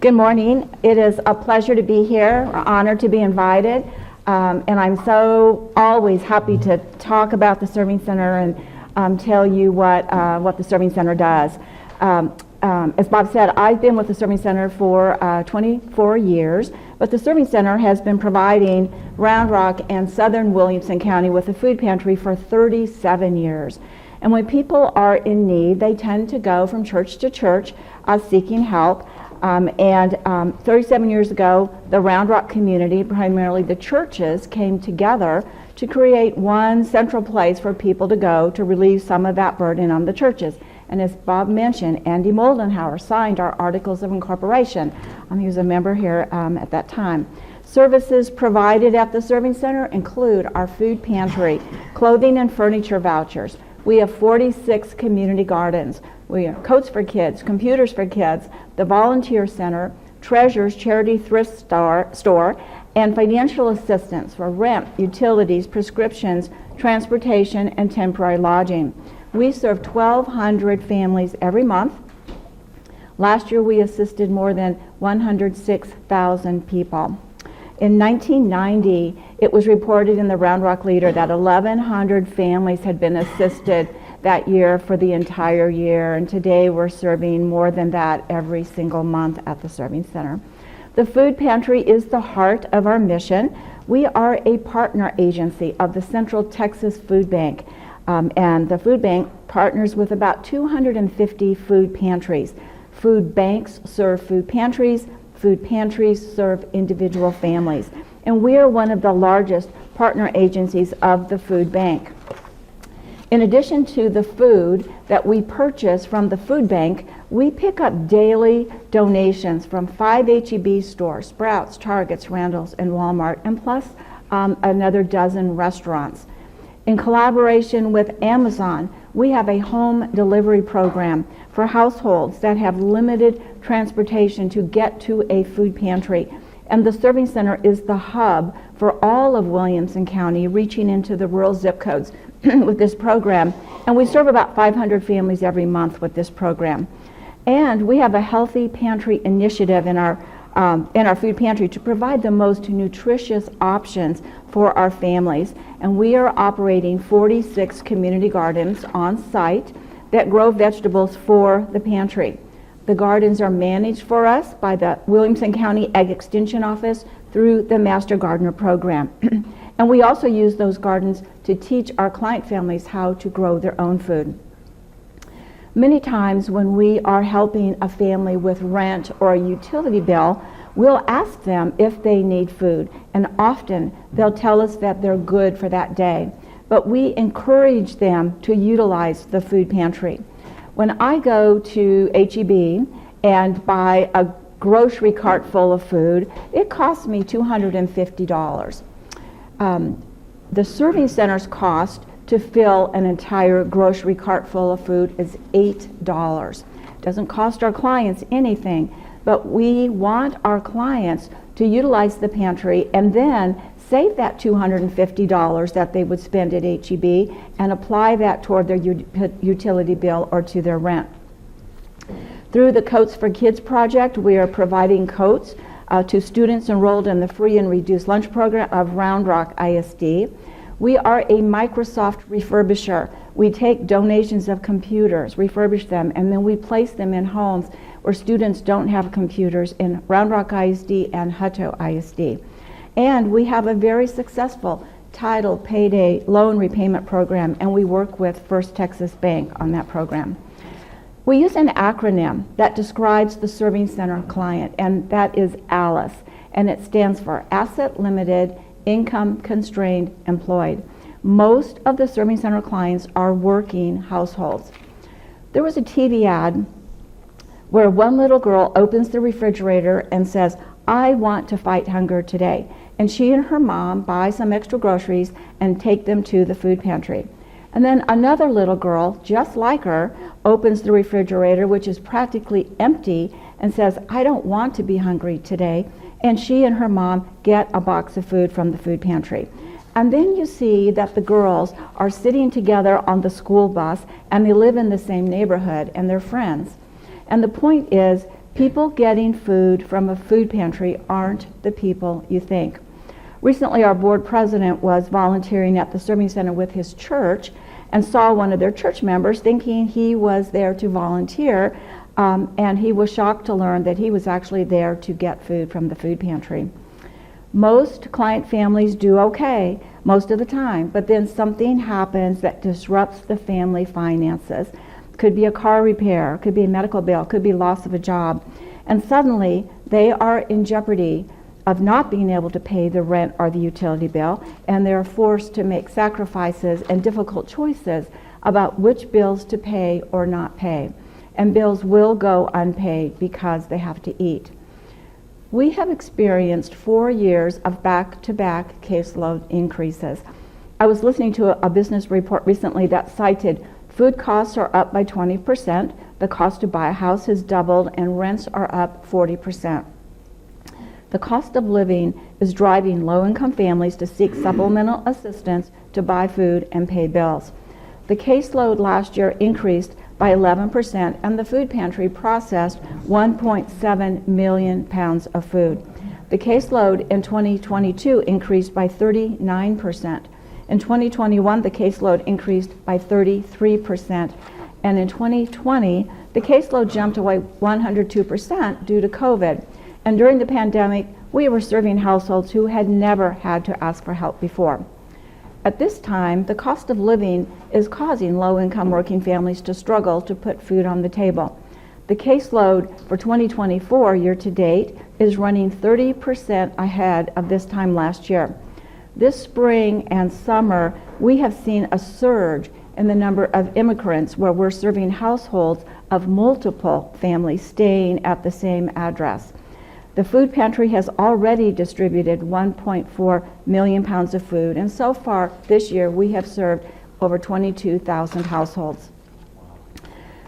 Good morning. It is a pleasure to be here, honored to be invited, and I'm so always happy to talk about the Serving Center and tell you what the Serving Center does. As Bob said, I've been with the Serving Center for 24 years, but the Serving Center has been providing Round Rock and Southern Williamson County with a food pantry for 37 years. And when people are in need, they tend to go from church to church seeking help. 37 years ago, the Round Rock community, primarily the churches, came together to create one central place for people to go to relieve some of that burden on the churches. And as Bob mentioned, Andy Moldenhauer signed our Articles of Incorporation. He was a member here at that time. Services provided at the Serving Center include our food pantry, clothing and furniture vouchers. We have 46 community gardens. We have coats for kids, computers for kids, the volunteer center, Treasures charity thrift store, and financial assistance for rent, utilities, prescriptions, transportation, and temporary lodging. We serve 1,200 families every month. Last year we assisted more than 106,000 people. In 1990, it was reported in the Round Rock Leader that 1,100 families had been assisted that year for the entire year, and today we're serving more than that every single month at the Serving Center. The food pantry is the heart of our mission. We are a partner agency of the Central Texas Food Bank, and the food bank partners with about 250 food pantries. Food banks serve food pantries serve individual families, and we are one of the largest partner agencies of the food bank. In addition to the food that we purchase from the food bank, we pick up daily donations from 5 H-E-B stores, Sprouts, Targets, Randall's, and Walmart, and plus another dozen restaurants. In collaboration with Amazon, we have a home delivery program for households that have limited transportation to get to a food pantry. And the Serving Center is the hub for all of Williamson County, reaching into the rural zip codes with this program. And we serve about 500 families every month with this program. And we have a healthy pantry initiative in our food pantry to provide the most nutritious options for our families. And we are operating 46 community gardens on site that grow vegetables for the pantry. The gardens are managed for us by the Williamson County Ag Extension Office through the Master Gardener program. And we also use those gardens to teach our client families how to grow their own food. Many times when we are helping a family with rent or a utility bill, we'll ask them if they need food, and often they'll tell us that they're good for that day. But we encourage them to utilize the food pantry. When I go to H-E-B and buy a grocery cart full of food, it costs me $250. The Serving Center's cost to fill an entire grocery cart full of food is $8. It doesn't cost our clients anything, but we want our clients to utilize the pantry and then save that $250 that they would spend at H-E-B and apply that toward their utility bill or to their rent. Through the Coats for Kids project, we are providing coats to students enrolled in the free and reduced lunch program of Round Rock ISD. We are a Microsoft refurbisher. We take donations of computers, refurbish them, and then we place them in homes where students don't have computers in Round Rock ISD and Hutto ISD. And we have a very successful title payday loan repayment program, and we work with First Texas Bank on that program. We use an acronym that describes the Serving Center client, and that is ALICE, and it stands for Asset Limited, Income Constrained, Employed. Most of the Serving Center clients are working households. There was a TV ad where one little girl opens the refrigerator and says, "I want to fight hunger today." And she and her mom buy some extra groceries and take them to the food pantry. And then another little girl, just like her, opens the refrigerator, which is practically empty, and says, "I don't want to be hungry today." And she and her mom get a box of food from the food pantry. And then you see that the girls are sitting together on the school bus, and they live in the same neighborhood, and they're friends. And the point is, People getting food from a food pantry aren't the people you think. Recently, our board president was volunteering at the Serving Center with his church and saw one of their church members thinking he was there to volunteer, and he was shocked to learn that he was actually there to get food from the food pantry. Most client families do okay most of the time, but then something happens that disrupts the family finances. Could be a car repair, could be a medical bill, could be loss of a job, and suddenly they are in jeopardy of not being able to pay the rent or the utility bill, and they're forced to make sacrifices and difficult choices about which bills to pay or not pay. And bills will go unpaid because they have to eat. We have experienced 4 years of back-to-back caseload increases. I was listening to a business report recently that cited food costs are up by 20%, the cost to buy a house has doubled, and rents are up 40%. The cost of living is driving low-income families to seek supplemental assistance to buy food and pay bills. The caseload last year increased by 11%, and the food pantry processed 1.7 million pounds of food. The caseload in 2022 increased by 39%. In 2021, the caseload increased by 33%. And in 2020, the caseload jumped by 102% due to COVID. And during the pandemic, we were serving households who had never had to ask for help before. At this time, the cost of living is causing low-income working families to struggle to put food on the table. The caseload for 2024 year-to-date is running 30% ahead of this time last year. This spring and summer, we have seen a surge in the number of immigrants where we're serving households of multiple families staying at the same address. The food pantry has already distributed 1.4 million pounds of food, and so far this year we have served over 22,000 households.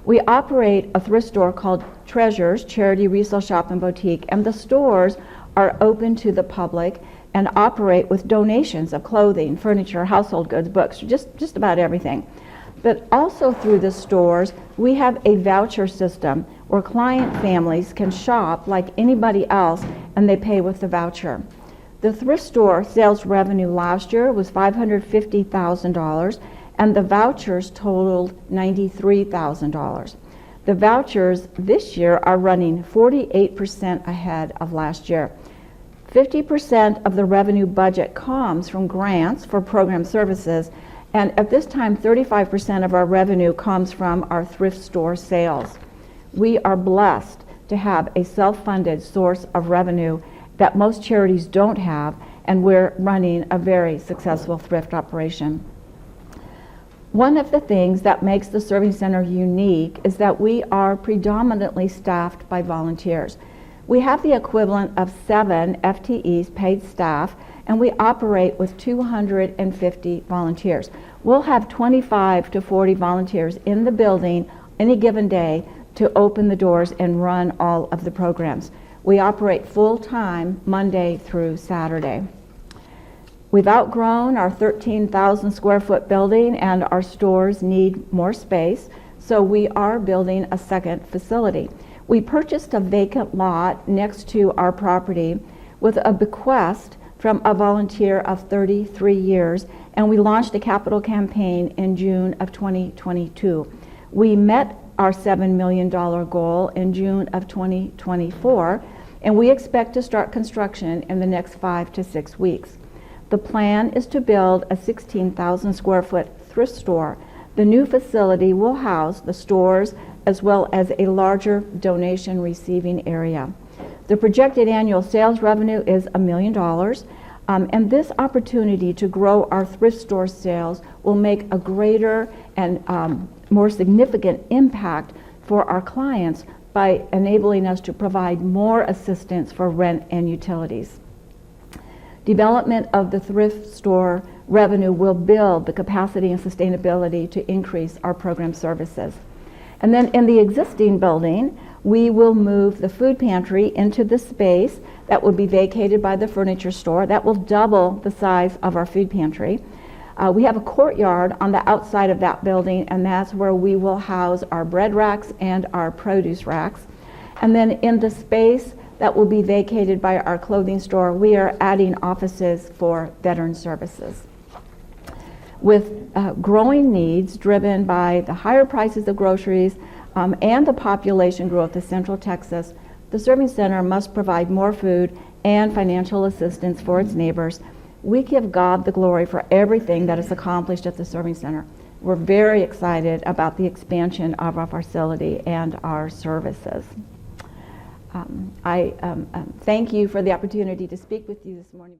We operate a thrift store called Treasures Charity Resale Shop and Boutique, and the stores are open to the public and operate with donations of clothing, furniture, household goods, books, just about everything. But also through the stores, we have a voucher system where client families can shop like anybody else and they pay with the voucher. The thrift store sales revenue last year was $550,000 and the vouchers totaled $93,000. The vouchers this year are running 48% ahead of last year. 50% of the revenue budget comes from grants for program services, and at this time 35% of our revenue comes from our thrift store sales. We are blessed to have a self-funded source of revenue that most charities don't have, and we're running a very successful thrift operation. One of the things that makes the Serving Center unique is that we are predominantly staffed by volunteers. We have the equivalent of 7 FTEs, paid staff, and we operate with 250 volunteers. We'll have 25 to 40 volunteers in the building any given day to open the doors and run all of the programs. We operate full-time Monday through Saturday. We've outgrown our 13,000 square foot building and our stores need more space, so we are building a second facility. We purchased a vacant lot next to our property with a bequest from a volunteer of 33 years, and we launched a capital campaign in June of 2022. We met our $7 million goal in June of 2024, and we expect to start construction in the next 5 to 6 weeks. The plan is to build a 16,000 square foot thrift store. The new facility will house the stores as well as a larger donation receiving area. The projected annual sales revenue is $1 million, and this opportunity to grow our thrift store sales will make a greater and more significant impact for our clients by enabling us to provide more assistance for rent and utilities. Development of the thrift store revenue will build the capacity and sustainability to increase our program services. And then in the existing building, we will move the food pantry into the space that will be vacated by the furniture store. That will double the size of our food pantry. We have a courtyard on the outside of that building, and that's where we will house our bread racks and our produce racks. And then in the space that will be vacated by our clothing store, we are adding offices for veteran services. With growing needs driven by the higher prices of groceries and the population growth of Central Texas, the Serving Center must provide more food and financial assistance for its neighbors. We give God the glory for everything that is accomplished at the Serving Center. We're very excited about the expansion of our facility and our services. I thank you for the opportunity to speak with you this morning.